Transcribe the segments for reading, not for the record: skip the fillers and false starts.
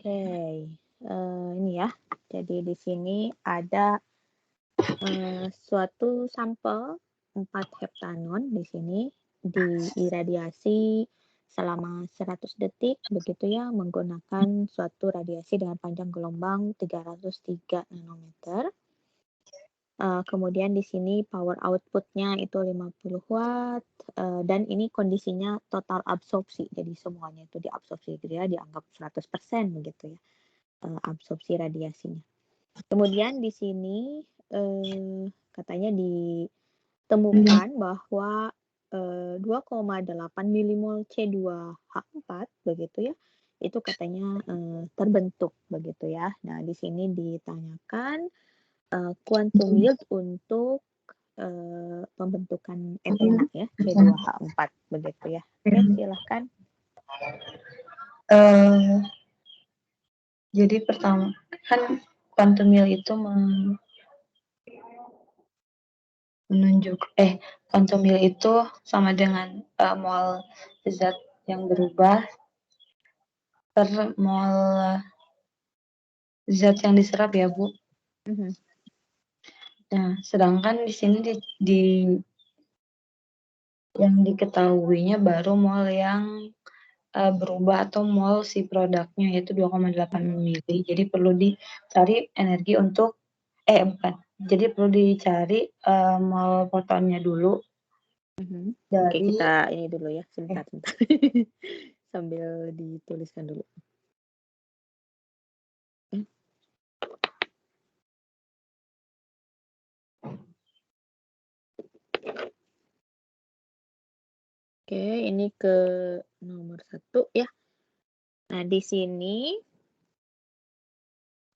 Ini ya. Jadi di sini ada suatu sampel 4 heptanon di sini diiradiasi selama 100 detik begitu ya menggunakan suatu radiasi dengan panjang gelombang 303 nanometer. Kemudian di sini power output-nya itu 50 watt dan ini kondisinya total absorpsi. Jadi semuanya itu diabsorpsi gitu ya, dianggap 100% begitu ya. Absorpsi radiasinya. Kemudian di sini katanya ditemukan bahwa 2,8 milimol C2H4 begitu ya. Itu katanya terbentuk begitu ya. Nah, di sini ditanyakan quantum yield untuk pembentukan etena ya, C2H4 begitu ya. Oke, silahkan. Jadi pertama kan quantum yield itu quantum yield itu sama dengan mol zat yang berubah per mol zat yang diserap ya, Bu. Nah, sedangkan di sini yang diketahuinya baru mol yang berubah atau mol si produknya yaitu 2,8 mili. Jadi perlu dicari energi untuk Jadi perlu dicari mol fotonnya dulu. Oke, kita ini dulu ya, sebentar. Sambil dituliskan dulu. Oke, ini ke nomor 1 ya. Nah, di sini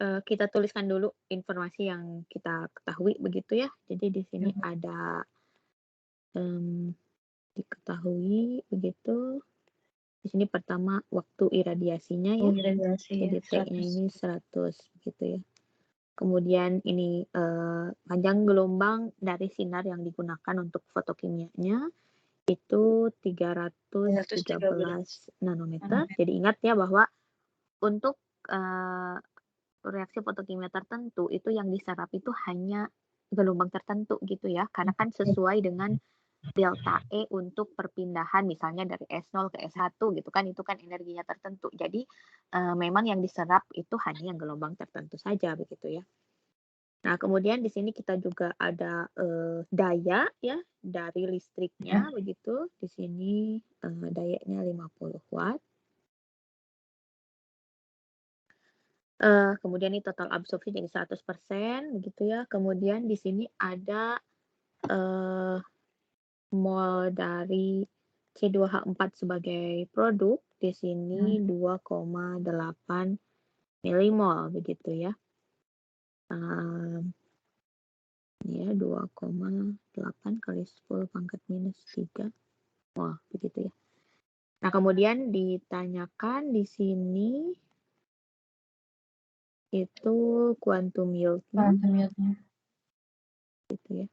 kita tuliskan dulu informasi yang kita ketahui begitu ya. Jadi di sini ada diketahui begitu. Di sini pertama waktu iradiasinya ya. Jadi T-nya ini 100 begitu ya. Kemudian ini panjang gelombang dari sinar yang digunakan untuk fotokimianya itu 313 nanometer. Jadi ingat ya bahwa untuk reaksi fotokimia tertentu itu yang diserap itu hanya gelombang tertentu gitu ya. Karena kan sesuai dengan delta E untuk perpindahan misalnya dari S0 ke S1 gitu kan, itu kan energinya tertentu. Jadi memang yang diserap itu hanya yang gelombang tertentu saja begitu ya. Nah, kemudian di sini kita juga ada daya ya dari listriknya begitu. Di sini dayanya 50 watt. Kemudian ini total absorpsi jadi 100% begitu ya. Kemudian di sini ada mol dari C2H4 sebagai produk di sini 2,8 milimol begitu ya. Ya 2,8 kali 10 pangkat minus 3. Wah, begitu ya. Nah, kemudian ditanyakan di sini itu quantum yield-nya. Gitu ya.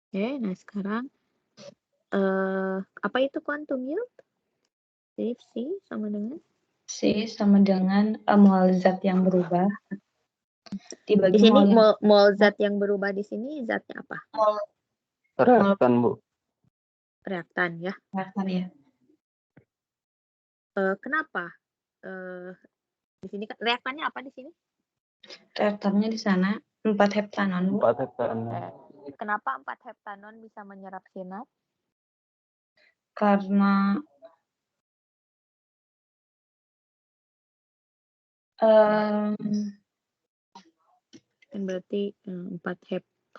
Oke, nah sekarang apa itu quantum yield? Jadi C sama dengan mol zat yang berubah. Di sini mol zat yang berubah di sini zatnya apa? Reaktan, Bu. Reaktan ya. Reaktan ya. Kenapa? Di sini reaktannya apa di sini? Reaktannya di sana 4 heptanon, Bu. 4 heptanon. Kenapa 4 heptanon bisa menyerap sinar? Karena berarti 4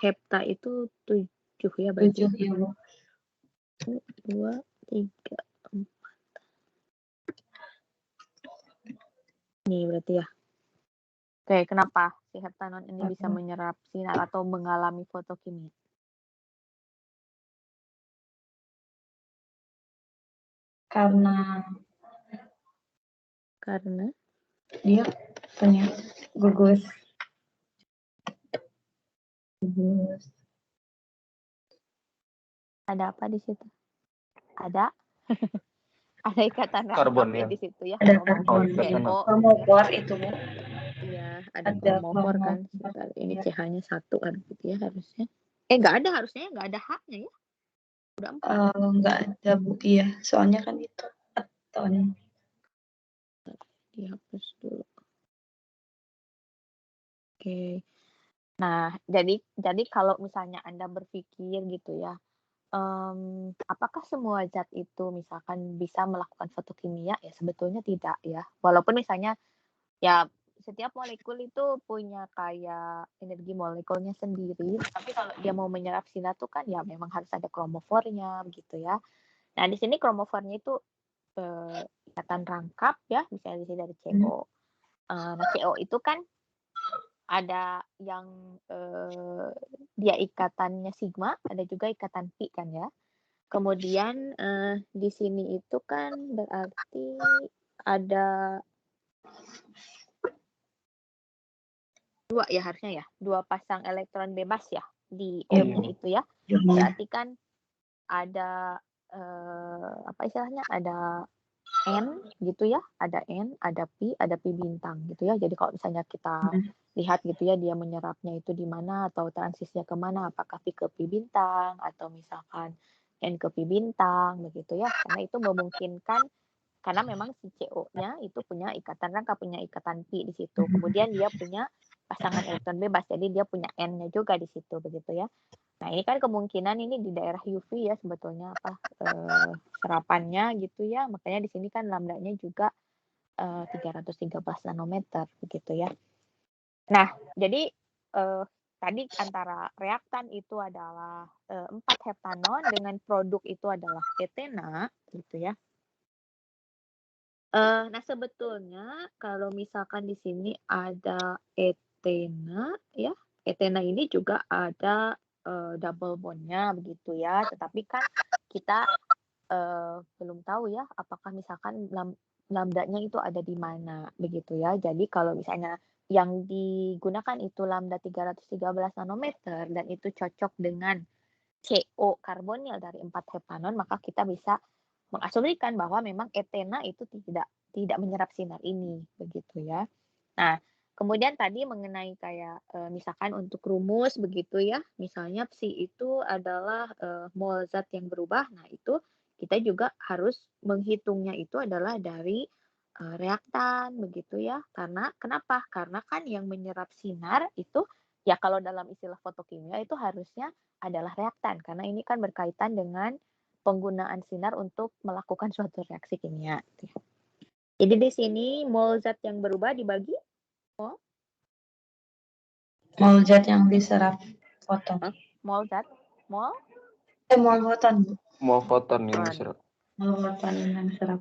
hepta itu 7 ya berarti. 7 ya, Bu. 2, 3, 4. Nih berarti ya. Oke, kenapa si heptanon ini bisa menyerap sinar atau mengalami fotokimia? Karena dia punya gugus. Ada apa di situ? Ada? Ada ikatan Karbon, rangkap ya ya. di situ ya, Ada kromofor, karbon, ikatan CO. kromopor itu Bu. Iya, ada Ada kromofor kan. kromopor. Sebentar, ini Ya. CH-nya 1 kan gitu ya harusnya. Nggak ada, harusnya nggak ada H-nya ya. Udah 4. Nggak ada Bu, iya. Soalnya kan itu aton. Dihapus dulu. Oke. Nah, jadi kalau misalnya Anda berpikir gitu ya, apakah semua zat itu misalkan bisa melakukan fotokimia? Ya sebetulnya tidak ya. Walaupun misalnya ya setiap molekul itu punya kayak energi molekulnya sendiri, tapi kalau dia mau menyerap sinar tuh kan ya memang harus ada kromofornya begitu ya. Nah, di sini kromofornya itu ikatan rangkap ya, misalnya di sini dari CO. Nah, CO itu kan ada yang dia ikatannya sigma, ada juga ikatan pi kan ya. Kemudian di sini itu kan berarti ada 2 ya harusnya ya, 2 pasang elektron bebas ya di O-nya Iya. itu ya. Berarti kan ada apa istilahnya, ada N gitu ya, ada N, ada pi bintang gitu ya. Jadi kalau misalnya kita lihat gitu ya, dia menyerapnya itu di mana atau transisinya ke mana, apakah pi ke pi bintang atau misalkan N ke pi bintang begitu ya. Karena itu memungkinkan karena memang si CO-nya itu punya ikatan rangka, punya ikatan pi di situ. Kemudian dia punya pasangan elektron bebas, jadi dia punya N-nya juga di situ begitu ya. Nah, ini kan kemungkinan ini di daerah UV ya sebetulnya serapannya gitu ya. Makanya di sini kan lambdanya juga 313 nanometer begitu ya. Nah, jadi tadi antara reaktan itu adalah 4 heptanon dengan produk itu adalah etena gitu ya. Nah sebetulnya kalau misalkan di sini ada etena ya, etena ini juga ada double bond-nya begitu ya. Tetapi kan kita belum tahu ya apakah misalkan lambdanya itu ada di mana begitu ya. Jadi kalau misalnya yang digunakan itu lambda 313 nanometer dan itu cocok dengan CO karbonil dari 4 heptanon, maka kita bisa mengasumsikan bahwa memang etena itu tidak menyerap sinar ini begitu ya. Nah, kemudian tadi mengenai kayak misalkan untuk rumus begitu ya, misalnya psi itu adalah mol zat yang berubah. Nah, itu kita juga harus menghitungnya itu adalah dari reaktan begitu ya. Karena kenapa? Karena kan yang menyerap sinar itu ya kalau dalam istilah fotokimia itu harusnya adalah reaktan karena ini kan berkaitan dengan penggunaan sinar untuk melakukan suatu reaksi kimia. Jadi di sini mol zat yang berubah dibagi mol zat yang diserap foton. Mol zat, mol foton Bu. Mau foton yang diserap. Mol foton yang diserap.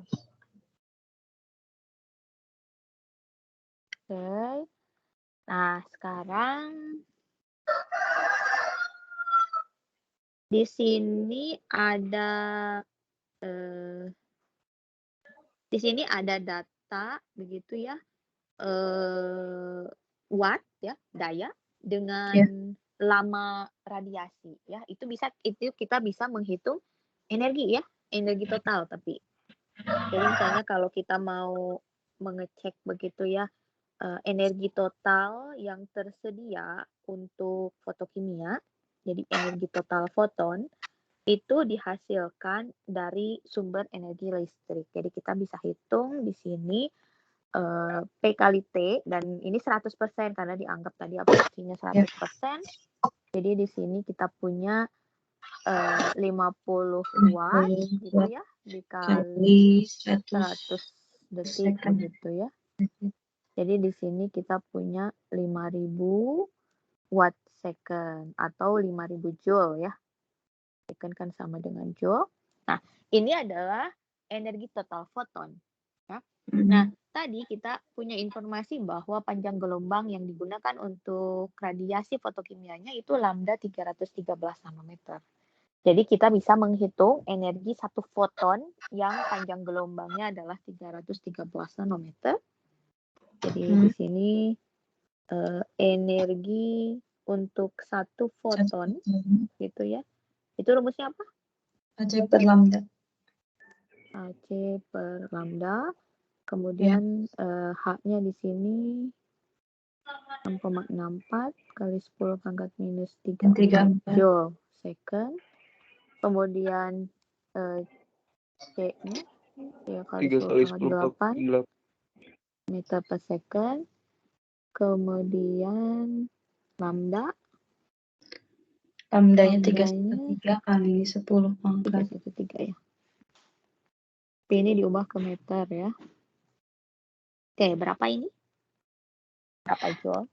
Oke. Nah, sekarang di sini ada data begitu ya. Watt ya, daya dengan lama radiasi ya. Itu kita bisa menghitung energi ya, energi total tapi. Jadi misalnya kalau kita mau mengecek begitu ya, energi total yang tersedia untuk fotokimia, jadi energi total foton, itu dihasilkan dari sumber energi listrik. Jadi kita bisa hitung di sini P kali T, dan ini 100% karena dianggap tadi absorpsinya 100%. Jadi di sini kita punya 50 watt gitu ya, dikali 100 detik begitu ya. Jadi di sini kita punya 5000 watt second atau 5000 joule ya. Second kan sama dengan joule. Nah, ini adalah energi total foton. Ya. Nah, tadi kita punya informasi bahwa panjang gelombang yang digunakan untuk radiasi fotokimianya itu lambda 313 nanometer. Jadi kita bisa menghitung energi satu foton yang panjang gelombangnya adalah 313 nanometer. Jadi di sini energi untuk satu foton gitu ya. Itu rumusnya apa? H per lambda. AC per lambda. Kemudian H-nya di sini 6,64 kali 10 pangkat minus 34 joule second. Kemudian C-nya ya kali 10 pangkat 8 meter per second. Kemudian lambda. Lambdanya 3,3 kali 10 pangkat 313 ya. Ini diubah ke meter ya. Oke, berapa ini? Berapa joule?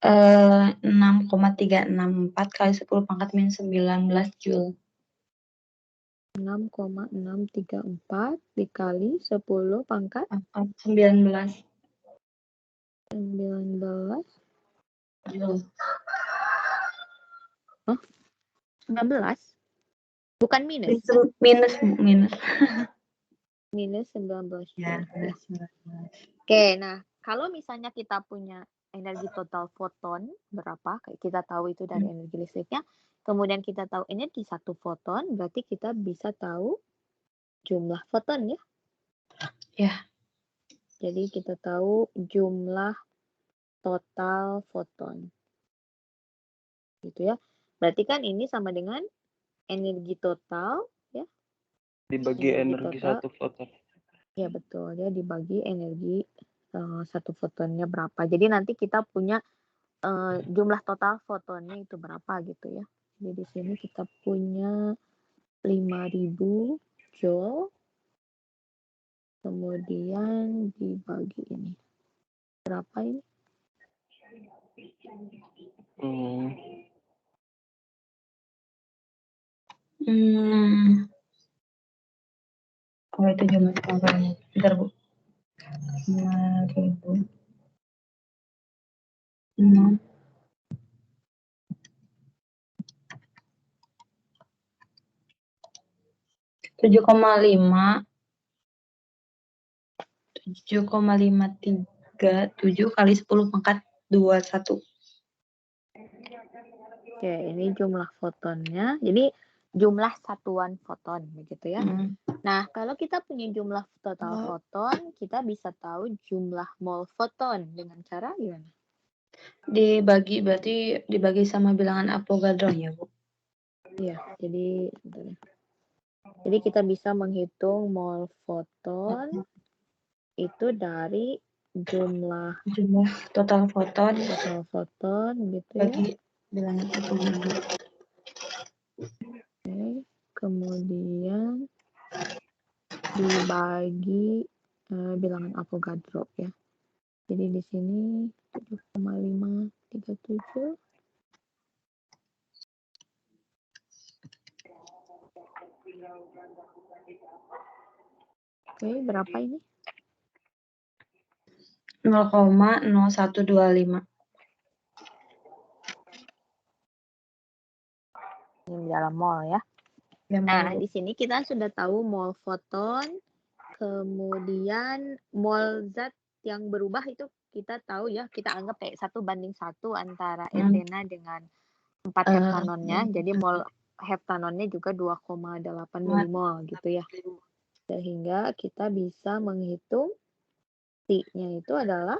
6,364 kali 10 pangkat minus 19 joule. 6,634 dikali 10 pangkat 19 joule. Hah? 19? Bukan minus. Minus 19 ya, joule. ya. Oke, nah kalau misalnya kita punya energi total foton berapa, kayak kita tahu itu dari energi listriknya, kemudian kita tahu energi satu foton, berarti kita bisa tahu jumlah foton ya. Ya. Jadi kita tahu jumlah total foton. Gitu ya. Berarti kan ini sama dengan energi total ya. Dibagi energi total, satu foton. Ya betul, ya dibagi energi satu fotonnya berapa. Jadi nanti kita punya jumlah total fotonnya itu berapa gitu ya. Jadi di sini kita punya 5.000 joule. Kemudian dibagi ini. Berapa ini? Oh, itu jumlah totalnya. Bentar, Bu. 5.000. 7,537 kali 10 pangkat 21. Oke, ini jumlah fotonnya. Jadi jumlah satuan foton begitu ya. Nah, kalau kita punya jumlah total foton, kita bisa tahu jumlah mol foton dengan cara gimana? Berarti dibagi sama bilangan Avogadro ya, Bu? Iya, jadi kita bisa menghitung mol foton itu dari jumlah total foton gitu bagi ya. bilangan Avogadro. Oke, kemudian dibagi bilangan Avogadro ya. Jadi di sini 7,537. Oke, berapa ini? 0,0125. Ini dalam mol ya. Nah, di sini kita sudah tahu mol foton, kemudian mol zat yang berubah itu kita tahu ya, kita anggap kayak 1:1 antara etena dengan 4 heptanonnya. Jadi mol heptanonnya juga 2,8 milimol gitu ya. Sehingga kita bisa menghitung T-nya itu adalah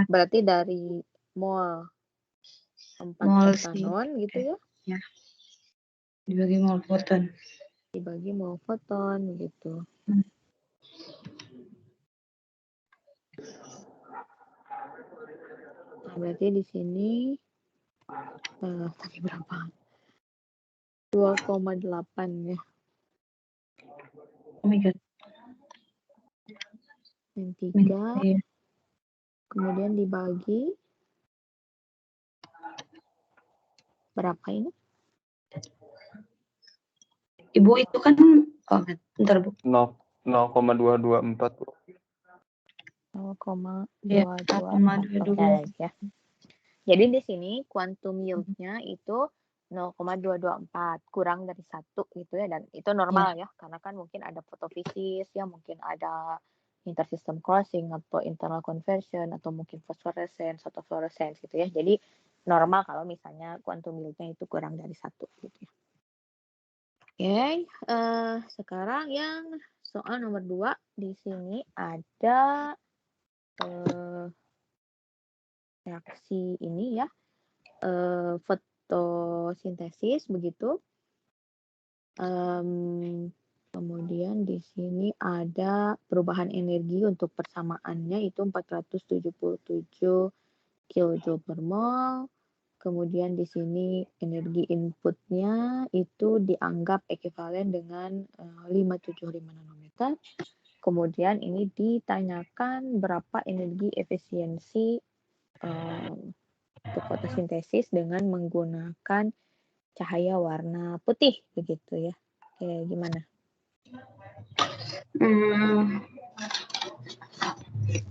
berarti dari mol 4 heptanon gitu ya. Ya. Dibagi mol foton. Dibagi mol foton gitu. Nah, berarti di sini tadi berapa? 2,8 ya. Oh my god. Yang 3. Kemudian dibagi berapa ini? Ibu itu kan bentar, Bu. 0,224, Bu. 0,224 ya. Jadi di sini quantum yield-nya itu 0,224 kurang dari 1 gitu ya, dan itu normal ya, karena kan mungkin ada fotofisis ya, mungkin ada intersystem crossing atau internal conversion atau mungkin phosphorescence atau fluorescence gitu ya. Jadi normal kalau misalnya quantum yield-nya itu kurang dari 1 gitu ya. Oke, sekarang yang soal nomor 2 di sini ada reaksi ini ya, fotosintesis begitu. Kemudian di sini ada perubahan energi untuk persamaannya itu 477 kilojoule per mol. Kemudian di sini energi inputnya itu dianggap ekivalen dengan 575 nanometer. Kemudian ini ditanyakan berapa energi efisiensi untuk fotosintesis dengan menggunakan cahaya warna putih begitu ya. Oke, gimana?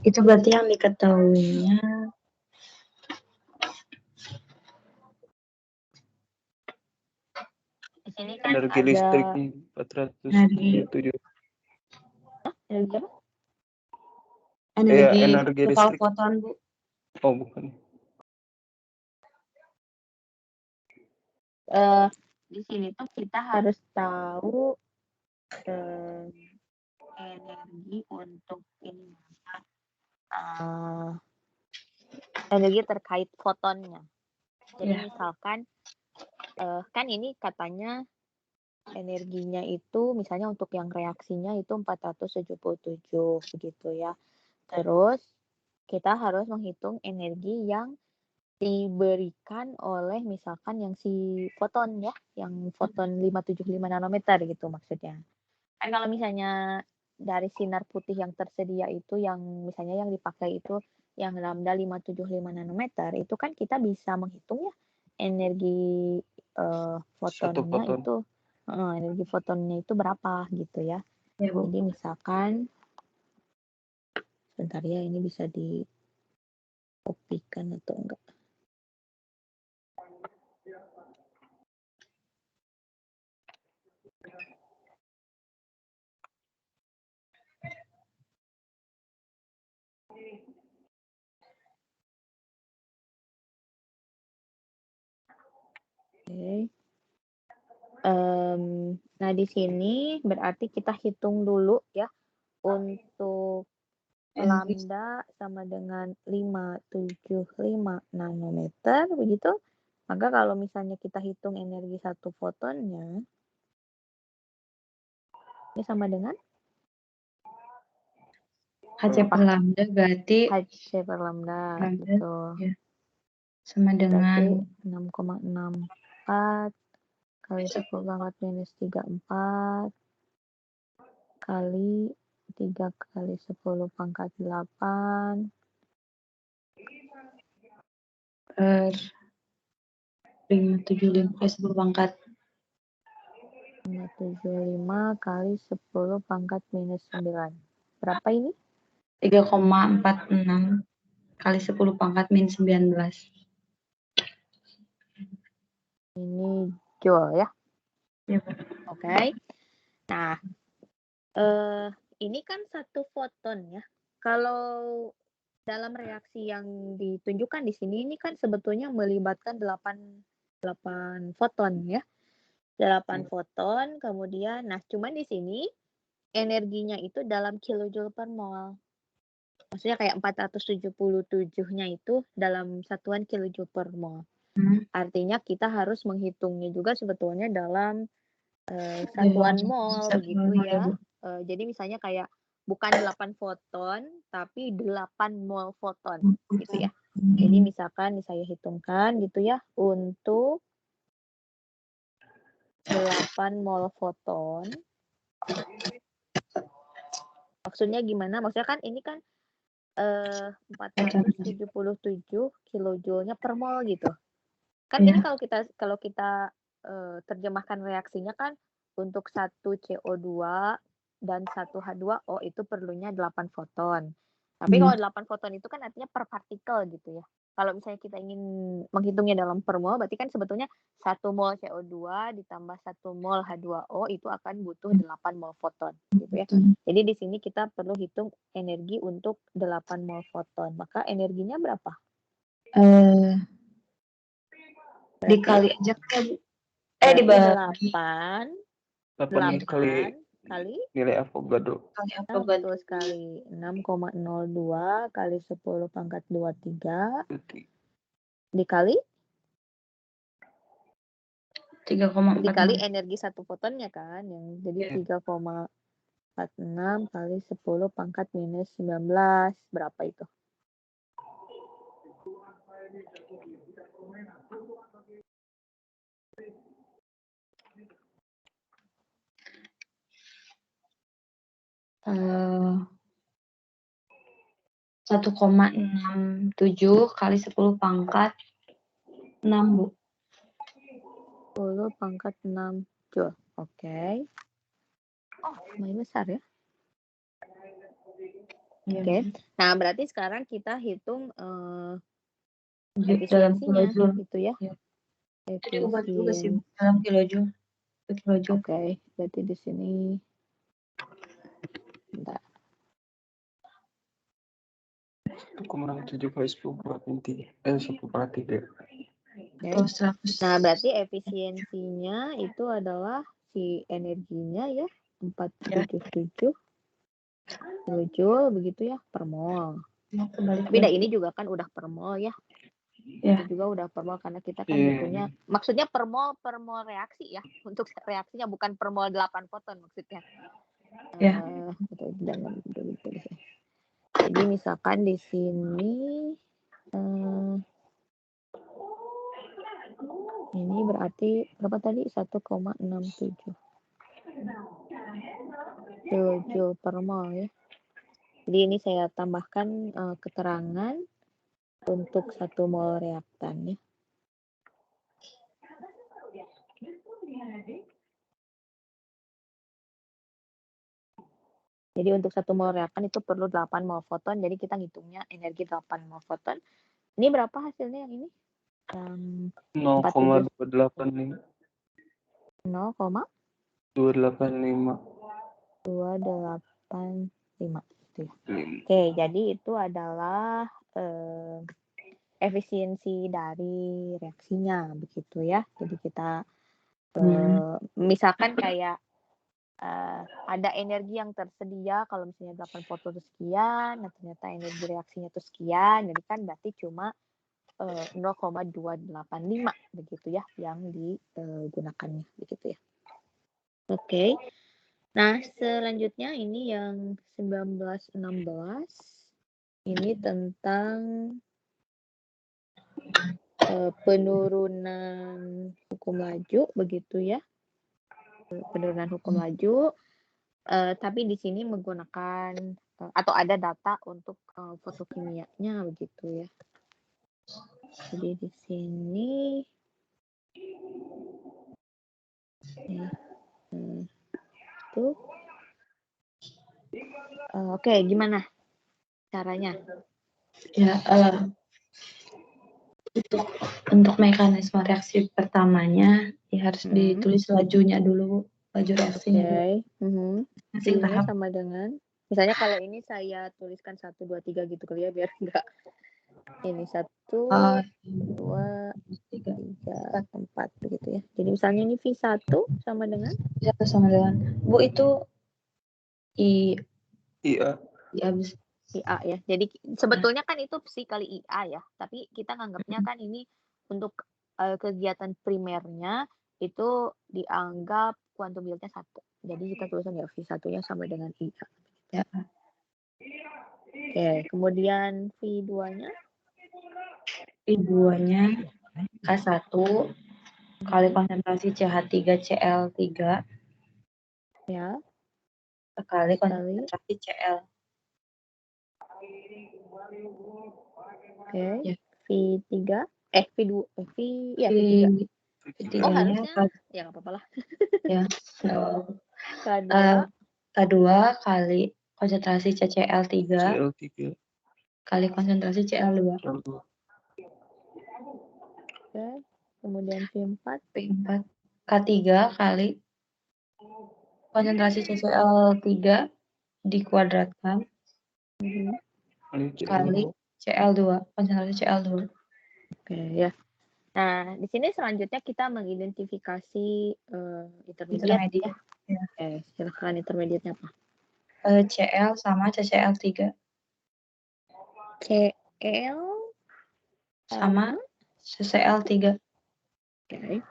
Itu berarti yang diketahuinya di sini kan Energi ada listrik energi 477. energi apa? energi energi total listrik. foton, Bu. Oh, bukan. Di sini tuh kita harus tahu energi untuk ini energi terkait fotonnya. Jadi misalkan kan ini katanya energinya itu misalnya untuk yang reaksinya itu 477 begitu ya. Terus kita harus menghitung energi yang diberikan oleh misalkan yang si foton ya, yang foton 575 nanometer gitu maksudnya. Kan kalau misalnya dari sinar putih yang tersedia itu yang misalnya yang dipakai itu yang lambda 575 nanometer itu kan kita bisa menghitung ya energi Satu fotonnya foton. itu energi fotonnya itu berapa gitu ya. Ya, Bu. Jadi misalkan sebentar ya ini bisa dikopikan atau enggak. Oke. Nah di sini berarti kita hitung dulu ya untuk lambda sama dengan 575 nanometer begitu. Maka kalau misalnya kita hitung energi satu fotonnya ini sama dengan Hc per lambda berarti Hc per lambda gitu. Ya. Sama dengan Berarti 6,64 kali 10 pangkat minus 34 kali 3 kali 10 pangkat 8 per 575 kali 10 pangkat 575 kali 10 pangkat minus 9. Berapa ini? 3,46 kali 10 pangkat min 19. Ini joule ya. Ya, Oke. Nah, ini kan satu foton ya. Kalau dalam reaksi yang ditunjukkan di sini ini kan sebetulnya melibatkan 8 foton ya. 8 foton, kemudian nah cuman di sini energinya itu dalam kilojoule per mol. Maksudnya kayak 477-nya itu dalam satuan kilojoule per mol. Artinya kita harus menghitungnya juga sebetulnya dalam satuan mol begitu ya. Jadi misalnya kayak bukan 8 foton tapi 8 mol foton gitu ya. Jadi misalkan saya hitungkan gitu ya untuk 8 mol foton. Maksudnya gimana? Maksudnya kan ini kan 477 kilojoule-nya per mol gitu. Kan ini kalau kita terjemahkan reaksinya kan untuk 1 CO2 dan 1 H2O itu perlunya 8 foton. Tapi kalau 8 foton itu kan artinya per partikel gitu ya. Kalau misalnya kita ingin menghitungnya dalam per mol berarti kan sebetulnya 1 mol CO2 ditambah 1 mol H2O itu akan butuh 8 mol foton gitu ya. Jadi di sini kita perlu hitung energi untuk 8 mol foton. Maka energinya berapa? Dikali aja kan, Bu. Berarti Dibagi 8 8 kali 8 kali nilai Avogadro. Kali apa nah, betul sekali 6,02 kali 10 pangkat 23 dikali 3,46 dikali energi satu fotonnya kan yang jadi 3,46 kali 10 pangkat minus 19 berapa itu? Eh, 1,67 kali 10 pangkat 6, Bu. 10 pangkat 6 Joule. Oke. Oh, lumayan besar ya. Iya, Oke. Bu. Nah, berarti sekarang kita hitung Dalam efisiensinya kilojoule. gitu ya. Iya. Itu diubah juga sih, Bu. Efisien. Dalam kilojoule. Kilojoule. Oke, berarti di sini bentar. 1,7 kali 10 per 10 per 3. Oke. Terus 100. Nah, berarti efisiensinya itu adalah si energinya ya 477 kilojoule begitu ya per mol. Tapi ini juga kan udah per mol ya. Ya. Itu juga udah per mol karena kita kan hitungnya maksudnya per mol reaksi ya. Untuk reaksinya bukan per mol 8 foton maksudnya. Ya. Jadi misalkan di sini ini berarti berapa tadi 1,67 kilojoule per mol ya. Jadi ini saya tambahkan keterangan untuk 1 mol reaktan ya. Jadi untuk 1 mol reaktan itu perlu 8 mol foton. Jadi kita ngitungnya energi 8 mol foton. Ini berapa hasilnya yang ini? Yang 0,285. 0,285 gitu ya. Oke, jadi itu adalah efisiensi dari reaksinya begitu ya. Jadi kita misalkan kayak ada energi yang tersedia kalau misalnya 8 foton itu sekian, nah ternyata energi reaksinya itu sekian, jadi kan berarti cuma 0,285 begitu ya yang digunakannya begitu ya. Oke. Nah, selanjutnya ini yang 1916 ini tentang penurunan hukum laju begitu ya. Penurunan hukum laju tapi di sini menggunakan atau ada data untuk fotokimianya begitu ya. Jadi di sini itu oke, gimana caranya? Ya, untuk mekanisme reaksi pertamanya ya harus ditulis lajunya dulu, laju reaksinya dulu. Ini sama dengan misalnya kalau ini saya tuliskan 1, 2, 3 gitu kali ya biar enggak ini 1, 2, 3, 4 begitu ya. Jadi misalnya ini V1 sama dengan Bu itu IA ya. Jadi sebetulnya kan itu psi kali IA ya, tapi kita nganggapnya kan ini untuk kegiatan primernya itu dianggap kuantum yieldnya 1. Jadi kita tuliskan ya V1-nya sama dengan IA. Ya. Oke, kemudian V2-nya? V2-nya K1 kali konsentrasi CH3Cl3 ya kali konsentrasi Cl. Oke. Ya. V3 V2 V3. V3 Oh, harusnya ya nggak apa-apa lah. Ya. K2 kali konsentrasi CCl3 kali konsentrasi Cl2. Oke. Kemudian V4 K3 kali konsentrasi CCl3 dikuadratkan kali Cl2, konsentrasi Cl2. Oke, ya. Nah, di sini selanjutnya kita mengidentifikasi intermediate ya. Ya. Oke, silakan intermediate-nya apa? Cl sama CCl3 Cl sama CCl3. Oke.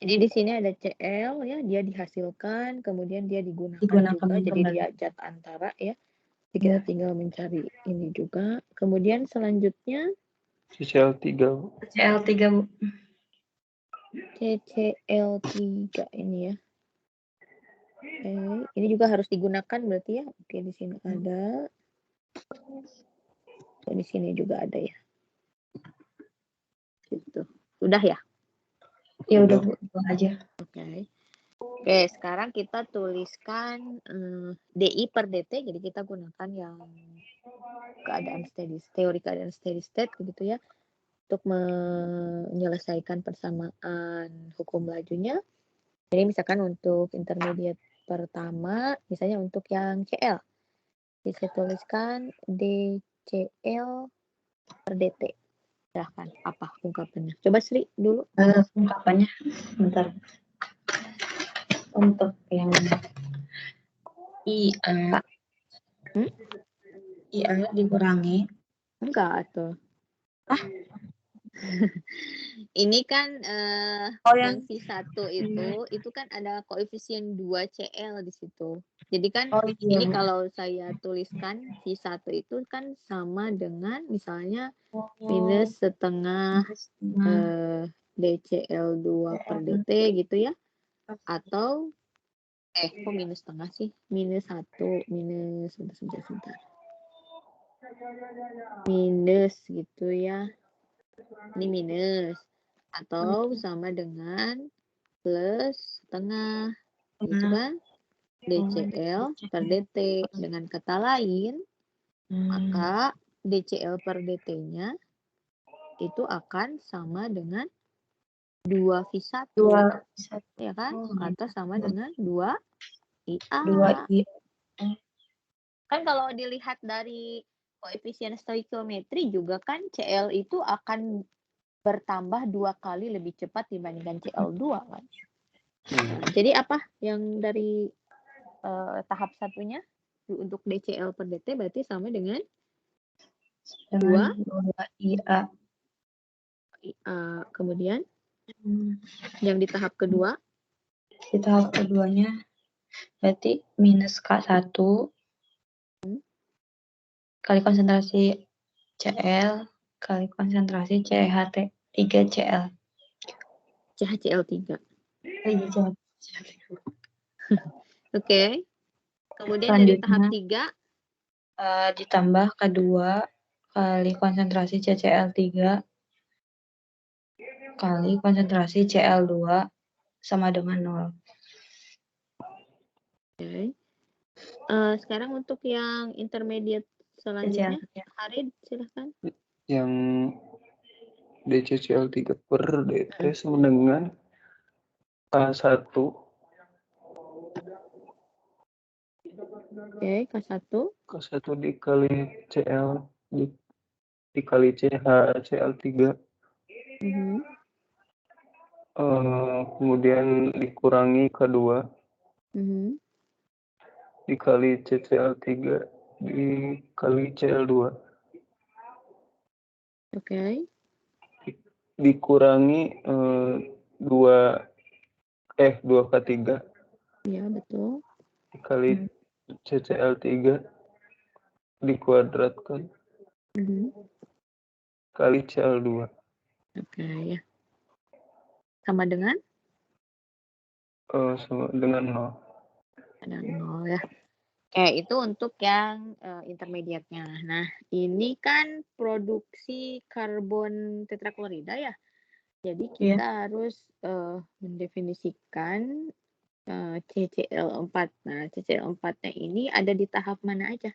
Jadi di sini ada Cl ya, dia dihasilkan, kemudian dia digunakan Digunakan juga, jadi kembali. dia zat antara ya. Jadi kita Ya. tinggal mencari ini juga. Kemudian selanjutnya CCl3. CCl3 Bu. CCl3 ini ya. Oke, ini juga harus digunakan berarti ya. Oke, di sini ada. Oh, di sini juga ada ya. Gitu. Sudah ya? Ya udah Bu, buang aja. Oke. Oke, sekarang kita tuliskan DI per DT, jadi kita gunakan yang keadaan teori keadaan steady state begitu ya, untuk menyelesaikan persamaan hukum lajunya. Jadi misalkan untuk intermediate pertama, misalnya untuk yang CL, bisa tuliskan DCL per DT. Silahkan, apa ungkapannya? Coba Sri dulu. Ungkapannya, bentar. Untuk yang IA, IA dikurangi. Enggak tuh. Ini kan yang V1 itu kan ada koefisien 2 CL di situ. Jadi kan ini kalau saya tuliskan V1 itu kan sama dengan misalnya minus setengah DCL2 per DT gitu ya. Atau kok minus setengah sih? Minus 1, minus sebentar. Minus gitu ya. Ini minus. Atau sama dengan plus setengah. Gitu kan? DCL per DT. Dengan kata lain, maka DCL per DT-nya itu akan sama dengan 2V1. Ya kan? Atau sama dengan 2IA. 2I. Kan kalau dilihat dari koefisien stoikiometri juga kan CL itu akan bertambah 2 kali lebih cepat dibandingkan CL2 kan. Nah, jadi apa yang dari tahap satunya untuk DCL per DT berarti sama dengan 2IA. Kemudian yang di tahap kedua? Di tahap keduanya berarti minus K1 kali konsentrasi CL kali konsentrasi CH3CL. CHCl3. Oke. Kemudian dari tahap 3 ditambah K2 kali konsentrasi CCl3 kali konsentrasi Cl2 sama dengan 0. Oke. Sekarang untuk yang intermediate selanjutnya, Harid silahkan. Yang DCCl3 per DT sama dengan K1. Oke, K1. K1 dikali CL dikali CH-CL3. Kemudian dikurangi K2 dikali CCl3 dikali Cl2. Oke. Dikurangi 2K3. Iya, betul. Dikali CCl3 dikuadratkan kali Cl2. Oke, ya. Sama dengan? Sama dengan 0. Ada 0 ya. Oke, itu untuk yang intermediate-nya. Nah, ini kan produksi karbon tetraklorida ya. Jadi kita harus mendefinisikan CCl4. Nah, CCl4-nya ini ada di tahap mana aja?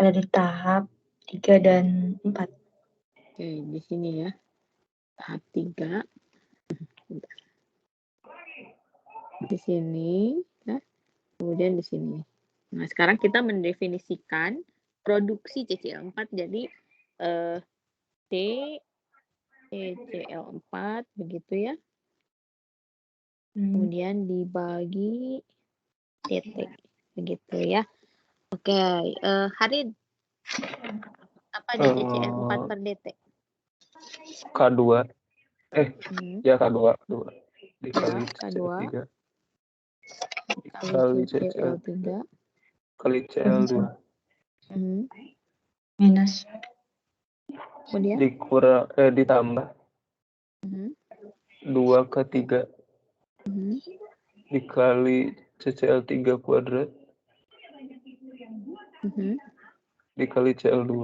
Ada di tahap 3 dan 4. Oke, di sini ya. Tahap 3. Di sini ya. Kemudian di sini. Nah, sekarang kita mendefinisikan produksi CCl4. Jadi CCl4 begitu ya. kemudian dibagi titik, begitu ya. Oke, Harid, apa DCCL 4 per DT? K2. Ya K2. Dikali K2 CCL3. kali Dikali CCL3 kali CL2. Minus. kemudian Ditambah 2/3 dikali CCL3 kuadrat dikali CL2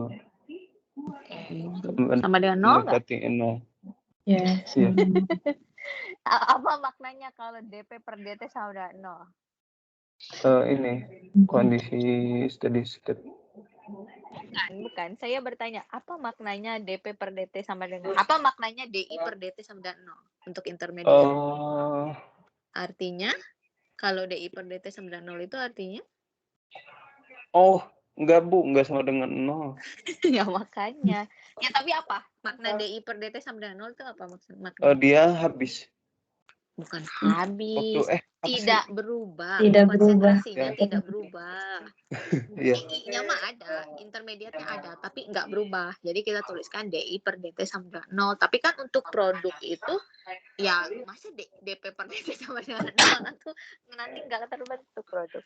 sama dengan 0 nggak? mendekati 0. Ya, Iya. Apa maknanya kalau DP per DT sama dengan 0? Ini kondisi steady state. Bukan. Saya bertanya, apa maknanya DP per DT sama dengan apa maknanya DI per DT sama dengan 0 untuk intermediate? Artinya kalau DI per DT sama dengan 0 itu artinya? Enggak sama dengan 0. Ya makanya. Ya tapi apa? Makna DI per DT sama dengan 0 itu apa maknanya? Dia habis. Bukan habis. Tidak berubah. Tidak berubah. Konsentrasinya tidak berubah. Iya. DI-nya mah ada, intermediate-nya ada, tapi nggak berubah. Jadi kita tuliskan DI per DT sama dengan 0. Tapi kan untuk produk itu, ya masa DP per DT sama dengan 0 nanti nggak terbentuk produk.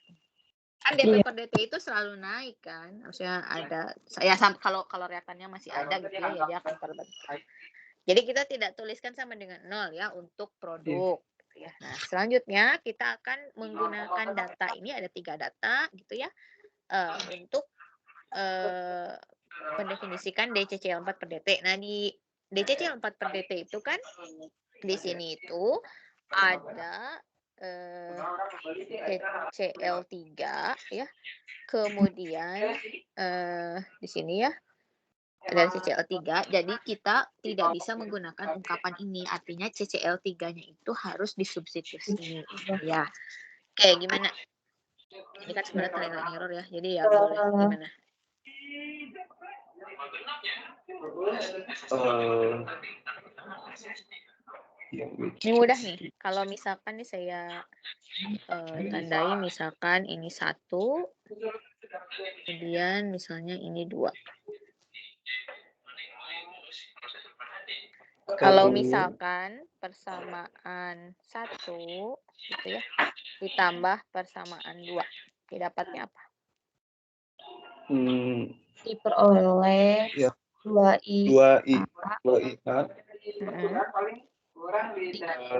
Kan DP per DT itu selalu naik kan. Maksudnya ada, ya kalau reaktannya masih ada gitu ya dia akan terbentuk. Jadi kita tidak tuliskan sama dengan 0 ya untuk produk. Gitu ya. Nah selanjutnya kita akan menggunakan data ini, ada 3 data gitu ya. Untuk mendefinisikan DCCL 4 per DT. Nah, di DCCL 4 per DT itu kan di sini itu ada CCL3 ya. Kemudian di sini ya ada CCL3. Jadi kita tidak bisa menggunakan ungkapan ini. Artinya CCL3-nya itu harus disubstitusi ya. Oke, gimana? Ini kan sebenarnya trial and error ya. Jadi ya boleh gimana? Ini mudah nih. Kalau misalkan nih saya tandai misalkan ini 1, kemudian misalnya ini 2. Kalau misalkan persamaan 1 gitu ya, ditambah persamaan 2, didapatnya apa? Diperoleh 2I. 2IA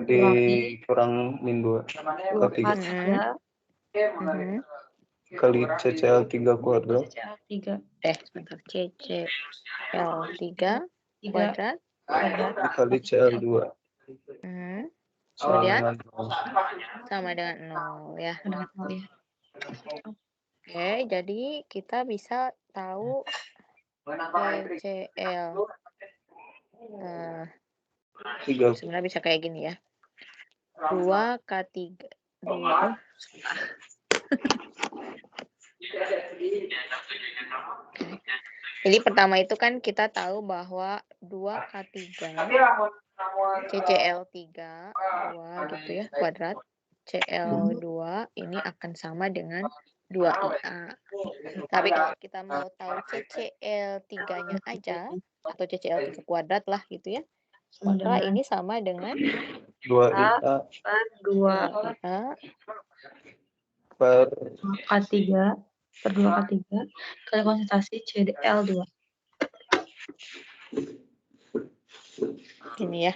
dikurang min 2 kali CCL3 kuadrat. Sebentar. CCL3 kuadrat dikali CL2. Kemudian sama dengan 0 ya. Oke, jadi kita bisa tahu CCL. Sebenarnya bisa kayak gini ya. 2K3. Jadi pertama itu kan kita tahu bahwa 2K3 CCL3 2 gitu ya kuadrat CL2 ini akan sama dengan 2IA. Tapi kalau kita mau tahu CCL3-nya aja atau CCL3 kuadrat lah gitu ya. Maka ini sama dengan 2IA per 2 per K3 per 2K3 kali konsentrasi CDL2. Ini ya.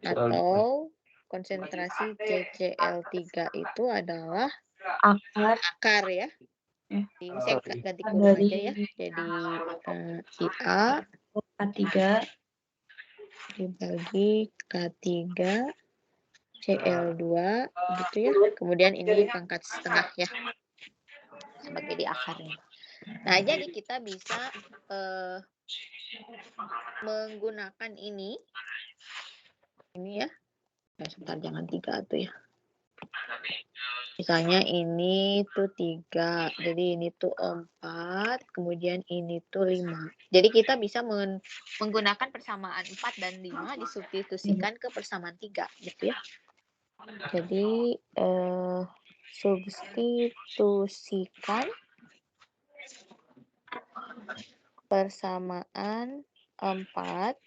Atau konsentrasi CCL3 itu adalah akar ya. Ini saya ganti kurung aja ya. Jadi IA K3 dibagi K3 CL2 gitu ya. Kemudian ini pangkat setengah ya. Sebagai di akarnya. Nah, jadi kita bisa menggunakan ini ya. Sebentar, jangan 3 tuh ya. Misalnya ini tuh 3, jadi ini tuh 4, kemudian ini tuh 5. Jadi kita bisa menggunakan persamaan 4 dan 5 disubstitusikan ke persamaan 3 gitu ya. Jadi substitusikan persamaan 4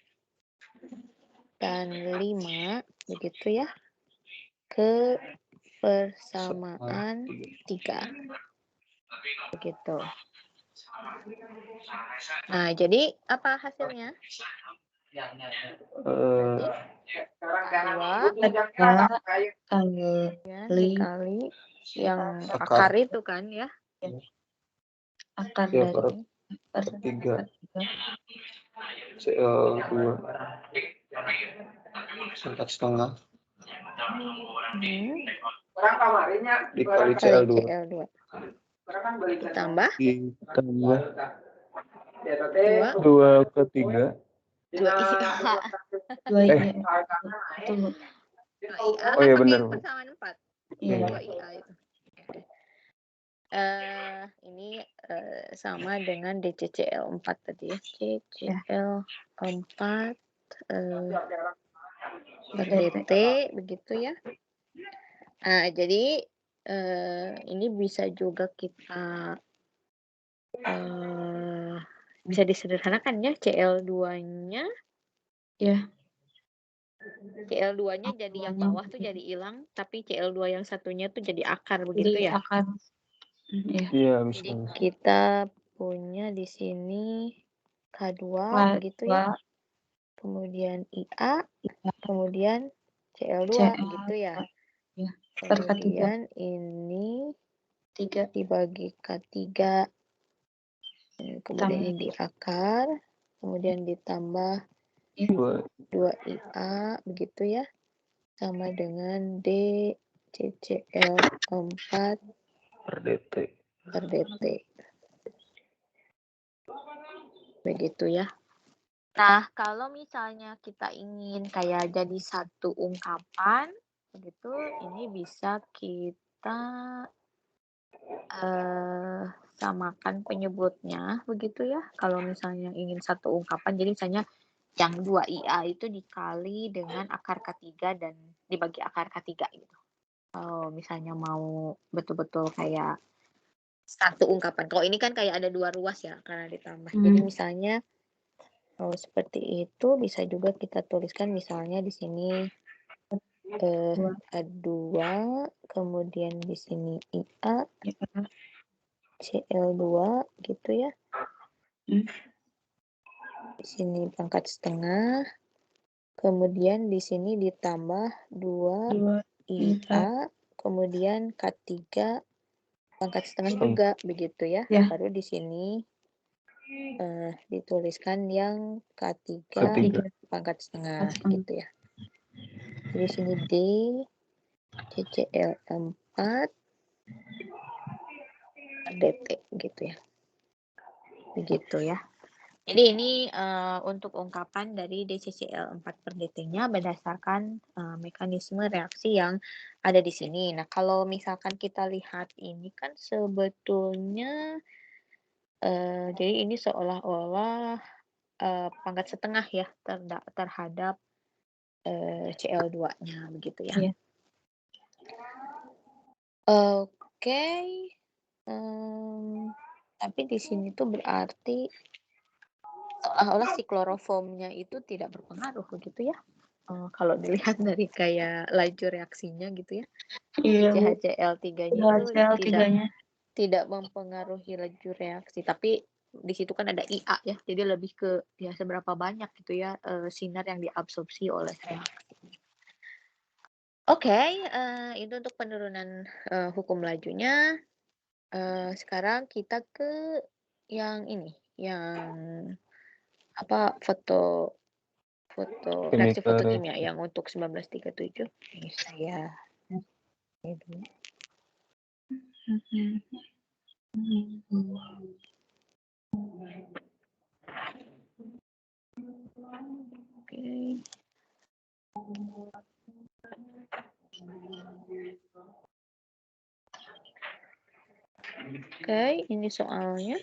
dan 5 begitu ya ke persamaan 3 begitu. Nah, jadi apa hasilnya? Eh, Dikali yang Akar. akar itu kan ya. akar Ya, dari per 3 3. CL2 4 setengah dikali Kali CL2 CL2 ditambah ditambah 2 2 ke 3 2 iya. Itu Bu. 2IA Oh iya, kan benar, pakai Bu. persamaan 4. Iya. 2IA itu. Ini sama dengan DCCL4 tadi ya. DCCL4 per DT begitu ya. Nah, jadi ini bisa juga kita bisa disederhanakan ya, CL2-nya. Ya. CL2-nya jadi yang bawah tuh jadi hilang, tapi CL2 yang satunya tuh jadi akar begitu Jadi ya. akar. Iya. Iya, Jadi bisa. kita punya di sini K2 begitu ya. Kemudian IA, kemudian CL2 gitu ya. Ya. Per K3. Kemudian ini 3 dibagi K3. Kemudian ini di akar, kemudian ditambah 2IA begitu ya. Sama dengan DCCL4 Per DT. per DT. Begitu ya. Nah, kalau misalnya kita ingin kayak jadi satu ungkapan, begitu, ini bisa kita samakan penyebutnya, begitu ya. Kalau misalnya ingin satu ungkapan, jadi misalnya yang 2IA itu dikali dengan akar K3 dan dibagi akar K3 gitu. Kalau misalnya mau betul-betul kayak satu ungkapan. Kalau ini kan kayak ada 2 ruas ya, karena ditambah. Jadi misalnya kalau seperti itu bisa juga kita tuliskan misalnya di sini A2, kemudian di sini IA, CL2 gitu ya. Di sini pangkat setengah. Kemudian di sini ditambah 2 IA, kemudian K3 pangkat setengah juga begitu ya. Baru di sini dituliskan yang K3 pangkat setengah gitu ya. Jadi sini D CCL4 DT gitu ya. Begitu ya. Jadi ini untuk ungkapan dari DCCL4 per DT-nya berdasarkan mekanisme reaksi yang ada di sini. Nah, kalau misalkan kita lihat ini kan sebetulnya jadi ini seolah-olah pangkat setengah ya terhadap CL2-nya begitu ya. Iya. Oke. Tapi di sini tuh berarti seolah-olah si kloroformnya itu tidak berpengaruh begitu ya. Kalau dilihat dari kayak laju reaksinya gitu ya. Iya, CHCl3-nya itu tidak mempengaruhi laju reaksi, tapi di situ kan ada IA ya, jadi lebih ke ya seberapa banyak gitu ya sinar yang diabsorpsi oleh reaksi. Oke, itu untuk penurunan hukum lajunya. Sekarang kita ke yang ini, yang apa reaksi fotokimia yang untuk 1937. Ini saya ini dulu. Oke. Oke, ini soalnya.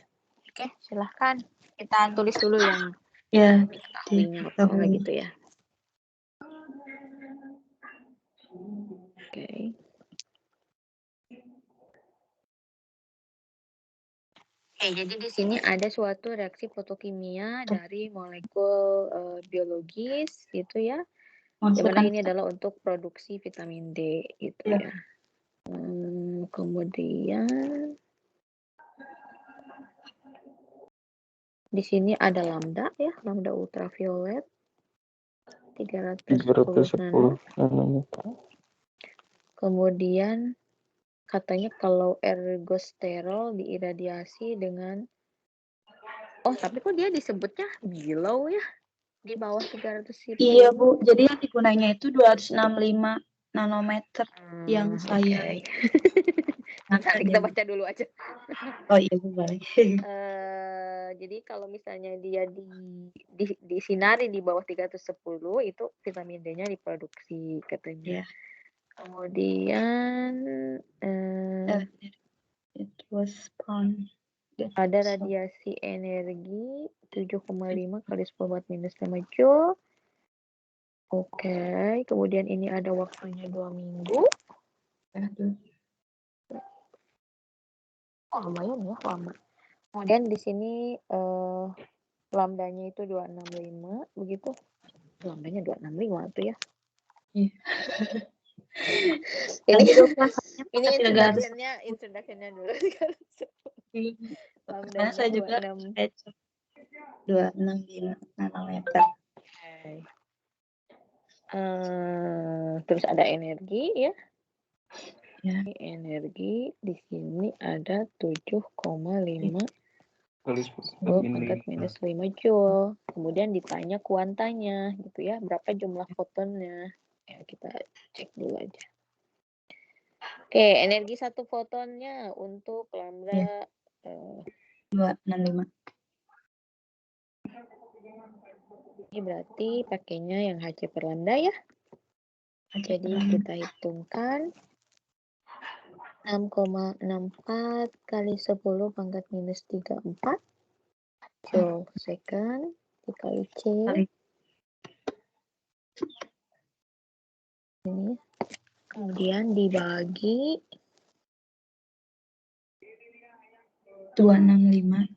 Oke, silahkan. Kita tulis dulu yang Ya, diketahuinya apa diketahui. gitu ya. Oke. Oke, jadi di sini ada suatu reaksi fotokimia dari molekul biologis gitu ya. Dimana ini adalah untuk produksi vitamin D gitu ya. Kemudian di sini ada lambda ya, lambda ultraviolet 310 nano. 310 nanometer. Kemudian katanya kalau ergosterol diiradiasi dengan tapi kok dia disebutnya below ya, di bawah 310. Iya, Bu. Jadi yang digunanya itu 265 nanometer yang saya. Oke. Nanti kita baca dulu aja. Oh iya, Bu, boleh. Jadi kalau misalnya dia disinari di bawah 310 itu vitamin D-nya diproduksi katanya. Iya. Kemudian It was found. ada radiasi energi 7,5 kali 10⁻⁻5 Joule. Oke, kemudian ini ada waktunya 2 minggu. Lumayan ya, lama. Kemudian di sini lambdanya itu 265 begitu. Lambdanya 265 itu ya. Iya. ini introduction-nya dulu. Karena saya juga 265 nanometer. Okay. Terus ada energi ya. Energi di sini ada 7,5 kali 10⁻⁻5 Joule. Kemudian ditanya kuantanya gitu ya, berapa jumlah fotonnya. Ya, kita cek dulu aja. Oke, energi satu fotonnya untuk lambda 265. Ini berarti pakainya yang Hc per lambda ya. Jadi kita hitungkan 6,64 kali 10⁻⁻34 Joule second dikali C. Ini. Kemudian dibagi 265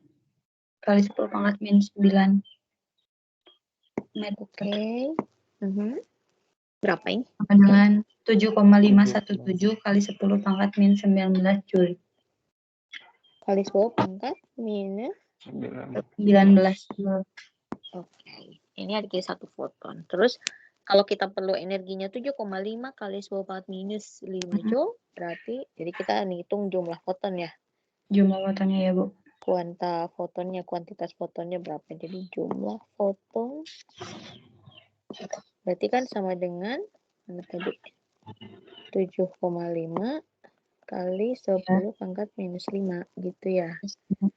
kali 10⁻⁻9 meter. Oke. Berapa ini? Dengan 7,517 kali 10⁻⁻19 Joule. Kali 10⁻⁻19 Joule. Oke. Ini ada satu foton. Terus kalau kita perlu energinya 7,5 kali 10⁻⁻5 Joule, berarti jadi kita hitung jumlah foton ya. Jumlah fotonnya ya, Bu. Kuantitas fotonnya berapa? Jadi jumlah foton berarti kan sama dengan tadi 7,5 kali 10⁻⁻5 gitu ya.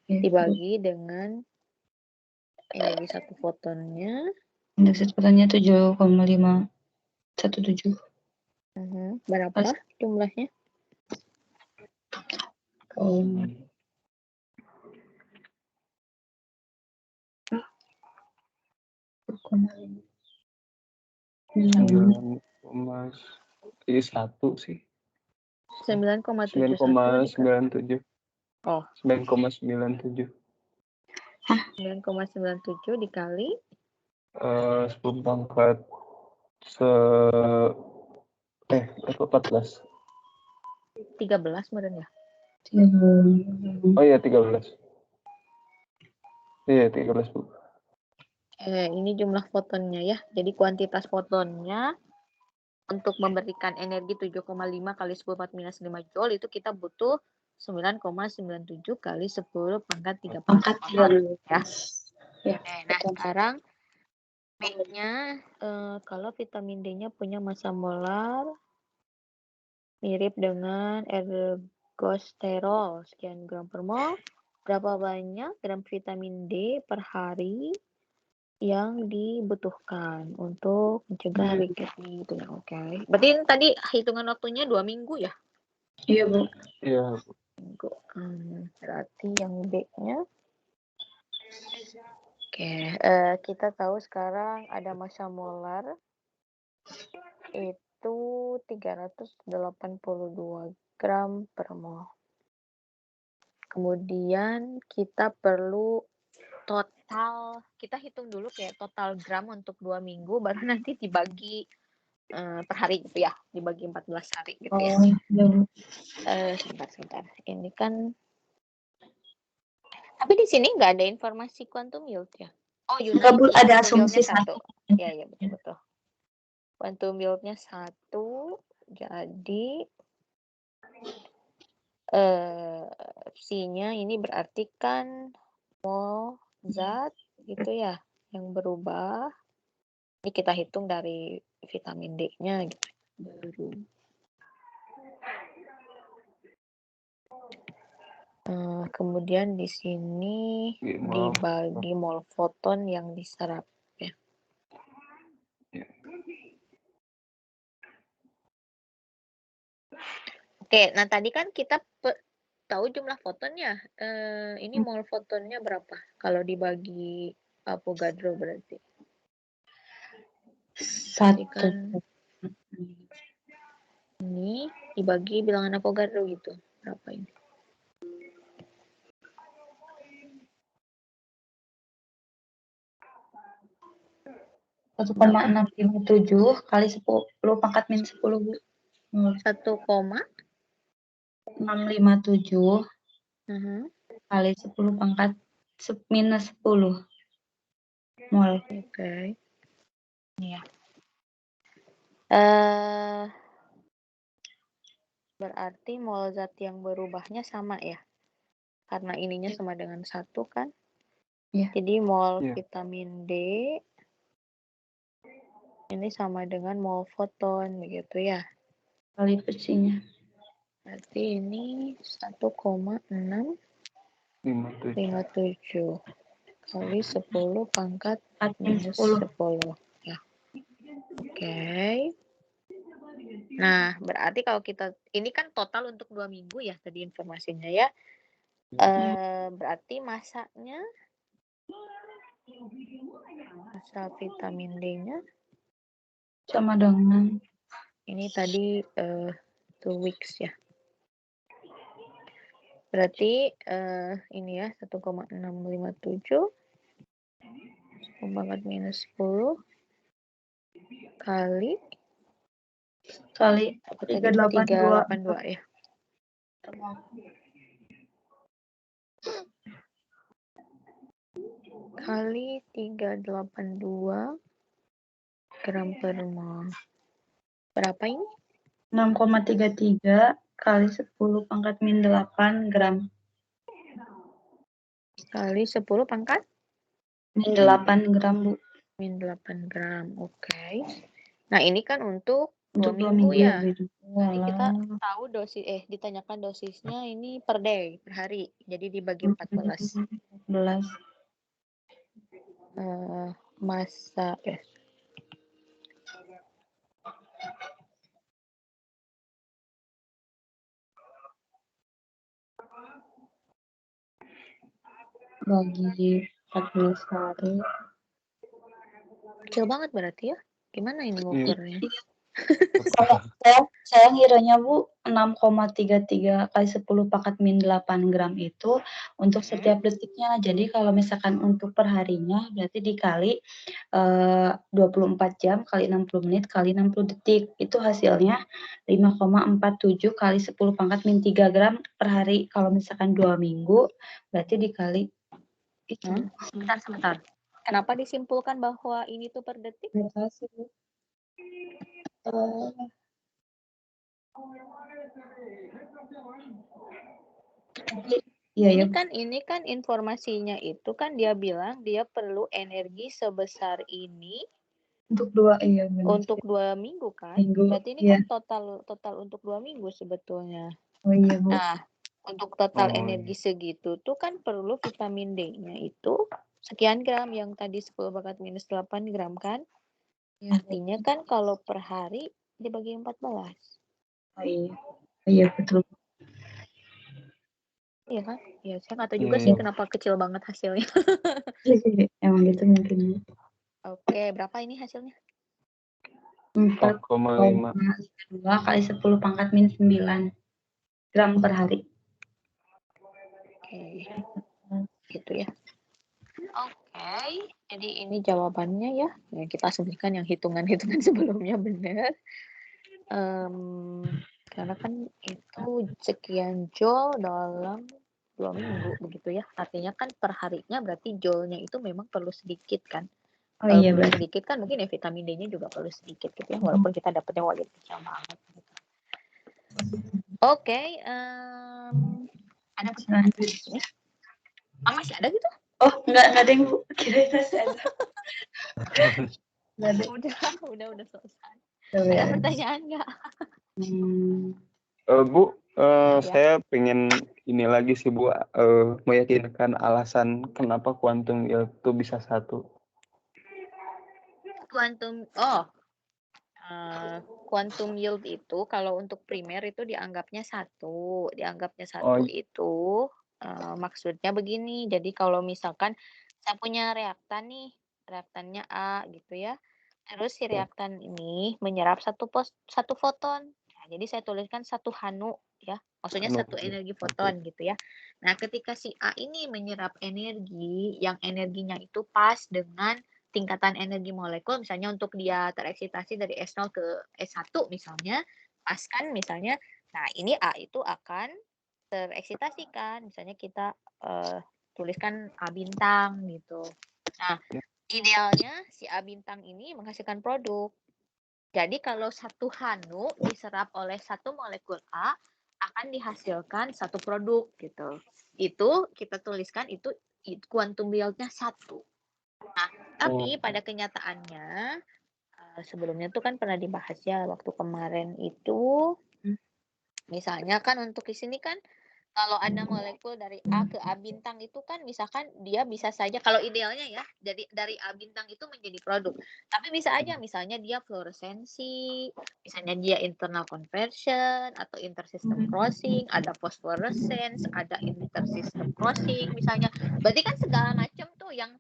Dibagi dengan energi satu fotonnya. Energi satu fotonnya 7,517. Berapa jumlahnya? Satu sih. 9,97. 9,97. Oh. 9,97. 9,97 dikali 10 pangkat 14. 13 meren ya? Oh iya 13. Iya 13, Bu. Ini jumlah fotonnya ya. Jadi kuantitas fotonnya untuk memberikan energi 7,5 kali 10⁻⁻5 Joule itu kita butuh 9,97 kali 10⁻³ ya. Nah sekarang B-nya kalau vitamin D-nya punya massa molar mirip dengan ergosterol sekian gram per mol. Berapa banyak gram vitamin D per hari yang dibutuhkan untuk mencegah rickets gitu ya. Oke. Berarti tadi hitungan waktunya 2 minggu ya? Iya, Bu. Iya, Bu. Berarti yang B-nya. Oke, kita tahu sekarang ada massa molar itu 382 gram per mol. Kemudian kita perlu total, kita hitung dulu kayak total gram untuk 2 minggu, baru nanti dibagi per hari gitu ya, dibagi 14 hari gitu ya. Sebentar. Ini kan, tapi di sini nggak ada informasi quantum yield ya. Oh, Nggak, ada asumsi satu. satu. Ya, betul. Quantum yield-nya 1, jadi psi-nya ini berarti kan mol zat gitu ya yang berubah. Ini kita hitung dari vitamin D-nya gitu. Kemudian di sini dibagi mol foton yang diserap ya. Oke, nah tadi kan kita tahu jumlah fotonnya. Ini mol fotonnya berapa? Kalau dibagi Avogadro berarti. 1. Kan ini dibagi bilangan Avogadro gitu. Berapa ini? 1,657 kali 10 pangkat min 10, Bu. 1,657 kali 10 pangkat minus 10 mol. Oke. Iya. Berarti mol zat yang berubahnya sama ya? Karena ininya sama dengan 1 kan? Iya. Jadi mol vitamin D ini sama dengan mol foton begitu ya? Kali pesinya. Berarti ini 1,657 kali 10 pangkat minus 10 ya. Oke. Nah, berarti kalau kita, ini kan total untuk 2 minggu ya tadi informasinya ya. Berarti masanya, masa vitamin D-nya sama dengan ini tadi 2 weeks ya. Berarti ini ya 1,657 pangkat minus 10 kali 382 ya. Kali 382 gram per mol. Berapa ini? 6,33 kali 10 pangkat min 8 gram. Kali 10 pangkat? Min 8 gram, Bu. Min 8 gram, oke. Nah, ini kan untuk 2 Untuk 2 minggu ya. gitu. Nanti kita tahu ditanyakan dosisnya ini per day, per hari. Jadi dibagi 14. 14. Masa ya. Bagi 14 hari. Kecil banget berarti ya. Gimana ini ngukurnya? Saya ngiranya, Bu, 6,33 kali 10 pangkat min 8 gram itu untuk setiap detiknya. Jadi kalau misalkan untuk perharinya berarti dikali 24 jam kali 60 menit kali 60 detik. Itu hasilnya 5,47 kali 10 pangkat min 3 gram per hari. Kalau misalkan 2 minggu berarti dikali itu. Sebentar. Kenapa disimpulkan bahwa ini tuh per detik? Terima kasih, Bu. Ini kan informasinya itu kan dia bilang dia perlu energi sebesar ini untuk 2 minggu kan? minggu. Berarti ini kan total untuk 2 minggu sebetulnya. Oh iya, Bu. Nah, untuk total energi segitu tuh kan perlu vitamin D-nya itu sekian gram, yang tadi 10 pangkat minus 8 gram kan? Artinya kan kalau per hari dibagi 14. Oh iya. Iya, betul. Iya kan? Iya, saya nggak tahu juga sih Iya. kenapa kecil banget hasilnya. Emang gitu mungkin. Oke, berapa ini hasilnya? 4,5. 4,2 kali 10 pangkat min 9 gram per hari. Oke, gitu ya. Oke, jadi ini jawabannya ya. Yang kita asumsikan yang hitungan-hitungan sebelumnya benar. Karena kan itu sekian joule dalam 2 minggu begitu ya. Artinya kan per harinya berarti joule-nya itu memang perlu sedikit kan. Oh Kalau iya perlu berarti. sedikit kan mungkin ya vitamin D-nya juga perlu sedikit gitu ya. Walaupun kita dapatnya wajib kecil banget gitu. Oke, ada pertanyaan di sini? Masih ada gitu? Oh, enggak ada yang Bu. Kira itu masih ada. Enggak ada. Udah selesai. Coba Ada ya. pertanyaan nggak? Bu, Ya. saya pengen ini lagi sih Bu, meyakinkan alasan kenapa kuantum itu bisa 1. Quantum yield itu kalau untuk primer itu dianggapnya 1. Dianggapnya 1 Oh, itu maksudnya begini. Jadi kalau misalkan saya punya reaktan nih, reaktannya A gitu ya. Terus si reaktan ini menyerap satu foton. Nah, jadi saya tuliskan 1 hanu ya. Maksudnya Hanu. 1 energi foton gitu ya. Nah, ketika si A ini menyerap energi yang energinya itu pas dengan tingkatan energi molekul, misalnya untuk dia tereksitasi dari S0 ke S1 misalnya, pas kan misalnya, nah ini A itu akan tereksitasikan, misalnya kita tuliskan A bintang gitu. Nah, idealnya si A bintang ini menghasilkan produk. Jadi kalau 1 hanu diserap oleh 1 molekul A, akan dihasilkan 1 produk gitu. Itu kita tuliskan itu quantum yield-nya 1. Nah, tapi pada kenyataannya sebelumnya tuh kan pernah dibahas ya waktu kemarin itu, misalnya kan untuk di sini kan kalau ada molekul dari A ke A bintang itu kan misalkan dia bisa saja kalau idealnya ya dari A bintang itu menjadi produk. Tapi bisa aja misalnya dia fluoresensi, misalnya dia internal conversion atau intersystem crossing, ada phosphorescence, ada intersystem crossing misalnya. Berarti kan segala macam tuh yang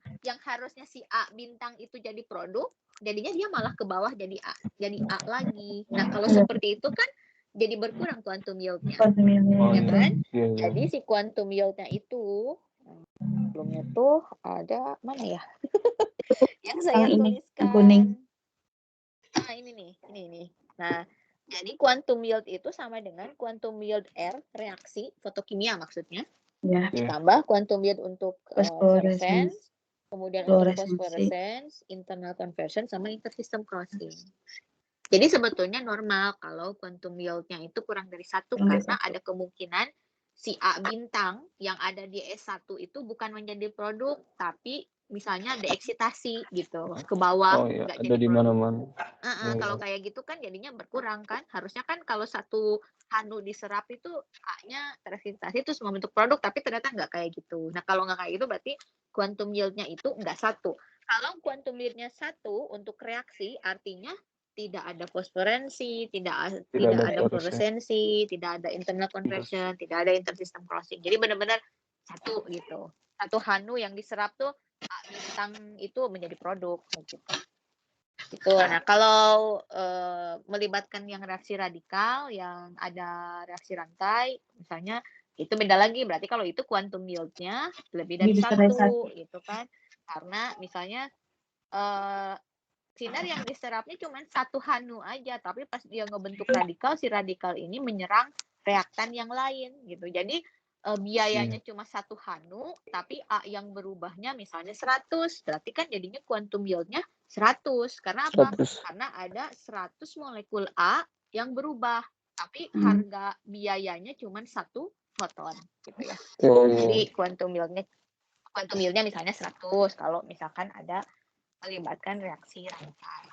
harusnya si A bintang itu jadi produk, jadinya dia malah ke bawah jadi A lagi. Nah, kalau seperti itu kan jadi berkurang quantum yield-nya. Ya kan? Iya. Jadi si quantum yield-nya itu sebelumnya tuh ada mana ya? Yang saya ini, tuliskan. yang kuning. Nah, ini nih. Nah, jadi quantum yield itu sama dengan quantum yield R reaksi fotokimia maksudnya. Ya. Ditambah quantum yield untuk fluorescence, kemudian untuk phosphorescence, internal conversion sama intersystem crossing. Jadi sebetulnya normal kalau quantum yield-nya itu kurang dari 1 karena ada kemungkinan si A bintang yang ada di S1 itu bukan menjadi produk, tapi misalnya deeksitasi gitu ke bawah. Oh iya, nggak ada jadi di produk. mana-mana. Kalau kayak gitu kan jadinya berkurang kan. Harusnya kan kalau 1 hanu diserap itu A-nya tereksitasi terus membentuk produk, tapi ternyata nggak kayak gitu. Nah, kalau nggak kayak gitu berarti quantum yield-nya itu nggak 1. Kalau quantum yield-nya 1 untuk reaksi artinya tidak ada fosforensi, tidak ada fluoresensi, tidak ada internal conversion, tidak ada intersystem crossing. Jadi benar-benar 1 gitu. 1 hanu yang diserap tuh A bintang itu menjadi produk gitu. Gitu. Nah, kalau melibatkan yang reaksi radikal, yang ada reaksi rantai, misalnya itu beda lagi. Berarti kalau itu quantum yield-nya lebih dari 1 gitu kan. Karena misalnya sinar yang diserapnya cuma 1 hanu aja, tapi pas dia ngebentuk radikal, si radikal ini menyerang reaktan yang lain gitu. Jadi biayanya cuma 1 hanu, tapi A yang berubahnya misalnya 100. Berarti kan jadinya quantum yield-nya 100. Karena apa? Karena ada 100 molekul A yang berubah, tapi harga biayanya cuma 1 foton gitu ya. Jadi quantum yield-nya misalnya 100 kalau misalkan ada melibatkan reaksi rantai.